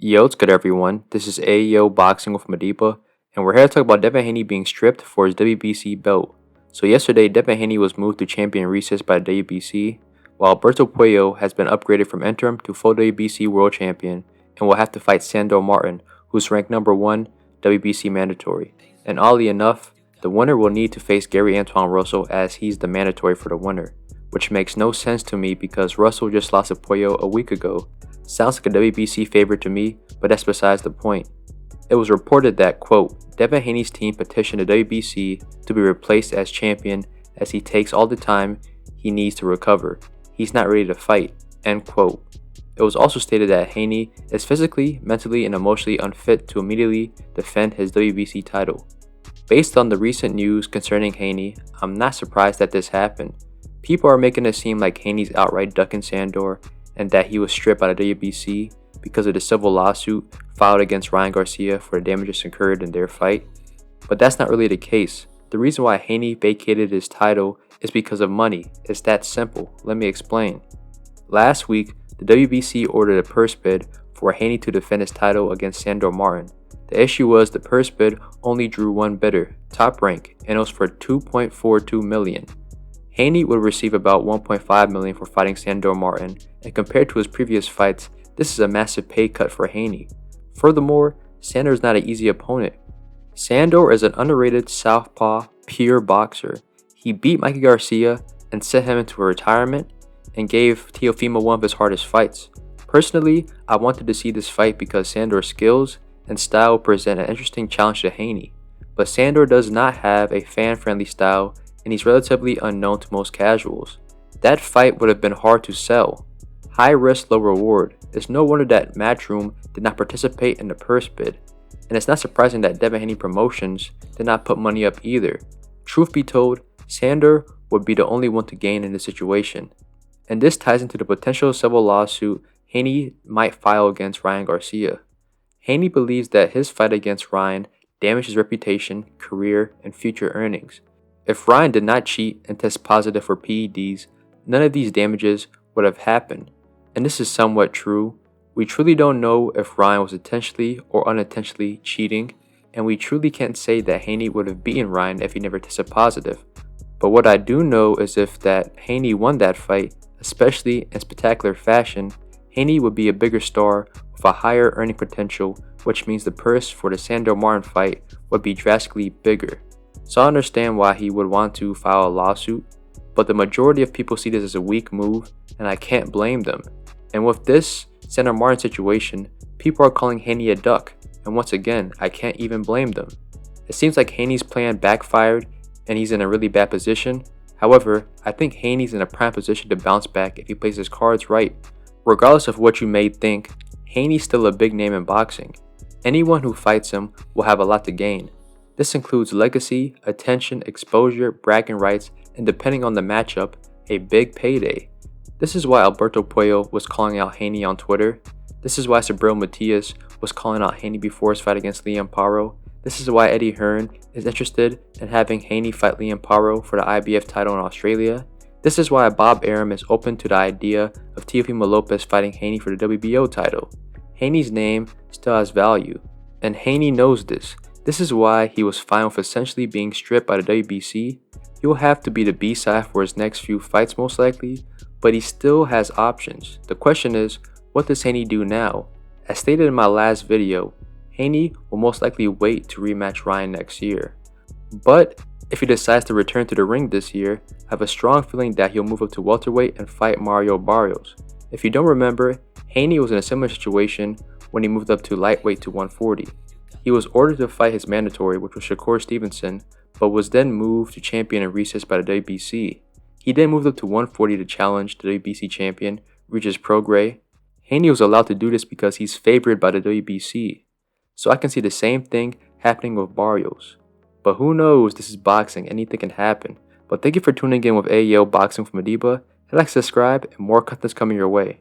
Yo, it's good everyone. This is Ayo Boxing with Madiba, and we're here to talk about Devin Haney being stripped for his WBC belt. So yesterday, Devin Haney was moved to champion recess by the WBC, while Alberto Puello has been upgraded from interim to full WBC world champion, and will have to fight Sandor Martin, who's ranked number 1 WBC mandatory. And oddly enough, the winner will need to face Gary Antoine Russell as he's the mandatory for the winner, which makes no sense to me because Russell just lost to Puello a week ago. Sounds like a WBC favorite to me, but that's besides the point. It was reported that, quote, Devin Haney's team petitioned the WBC to be replaced as champion as he takes all the time he needs to recover. He's not ready to fight, end quote. It was also stated that Haney is physically, mentally, and emotionally unfit to immediately defend his WBC title. Based on the recent news concerning Haney, I'm not surprised that this happened. People are making it seem like Haney's outright ducking Sandor and that he was stripped out of WBC because of the civil lawsuit filed against Ryan Garcia for the damages incurred in their fight. But that's not really the case. The reason why Haney vacated his title is because of money. It's that simple. Let me explain. Last week, the WBC ordered a purse bid for Haney to defend his title against Sandor Martin. The issue was the purse bid only drew one bidder, Top Rank, and it was for $2.42 million. Haney would receive about $1.5 million for fighting Sandor Martin, and compared to his previous fights, this is a massive pay cut for Haney. Furthermore, Sandor is not an easy opponent. Sandor is an underrated southpaw, pure boxer. He beat Mikey Garcia and sent him into retirement and gave Teofimo one of his hardest fights. Personally, I wanted to see this fight because Sandor's skills and style present an interesting challenge to Haney, but Sandor does not have a fan-friendly style and he's relatively unknown to most casuals. That fight would have been hard to sell. High risk, low reward. It's no wonder that Matchroom did not participate in the purse bid, and it's not surprising that Devin Haney Promotions did not put money up either. Truth be told, Sandor would be the only one to gain in this situation, and this ties into the potential civil lawsuit Haney might file against Ryan Garcia. Haney believes that his fight against Ryan damaged his reputation, career, and future earnings. If Ryan did not cheat and test positive for PEDs, none of these damages would have happened. And this is somewhat true. We truly don't know if Ryan was intentionally or unintentionally cheating, and we truly can't say that Haney would have beaten Ryan if he never tested positive. But what I do know is if that Haney won that fight, especially in spectacular fashion, Haney would be a bigger star with a higher earning potential, which means the purse for the Sandor Martin fight would be drastically bigger. So I understand why he would want to file a lawsuit, but the majority of people see this as a weak move, and I can't blame them. And with this Sandor Martin situation, people are calling Haney a duck, and once again, I can't even blame them. It seems like Haney's plan backfired, and he's in a really bad position. However, I think Haney's in a prime position to bounce back if he plays his cards right. Regardless of what you may think, Haney's still a big name in boxing. Anyone who fights him will have a lot to gain. This includes legacy, attention, exposure, bragging rights, and depending on the matchup, a big payday. This is why Alberto Puello was calling out Haney on Twitter. This is why Subriel Matias was calling out Haney before his fight against Liam Paro. This is why Eddie Hearn is interested in having Haney fight Liam Paro for the IBF title in Australia. This is why Bob Arum is open to the idea of Teofimo Lopez fighting Haney for the WBO title. Haney's name still has value, and Haney knows this. This is why he was fine with essentially being stripped by the WBC. He will have to be the B-side for his next few fights most likely, but he still has options. The question is, what does Haney do now? As stated in my last video, Haney will most likely wait to rematch Ryan next year. But if he decides to return to the ring this year, I have a strong feeling that he'll move up to welterweight and fight Mario Barrios. If you don't remember, Haney was in a similar situation when he moved up to lightweight to 140. He was ordered to fight his mandatory, which was Shakur Stevenson, but was then moved to champion in recess by the WBC. He then moved up to 140 to challenge the WBC champion, Regis Prograis. Haney was allowed to do this because he's favored by the WBC. So I can see the same thing happening with Barrios. But who knows, this is boxing, anything can happen. But thank you for tuning in with Ayo Boxing with Madiba. Hit like, subscribe, and more content's coming your way.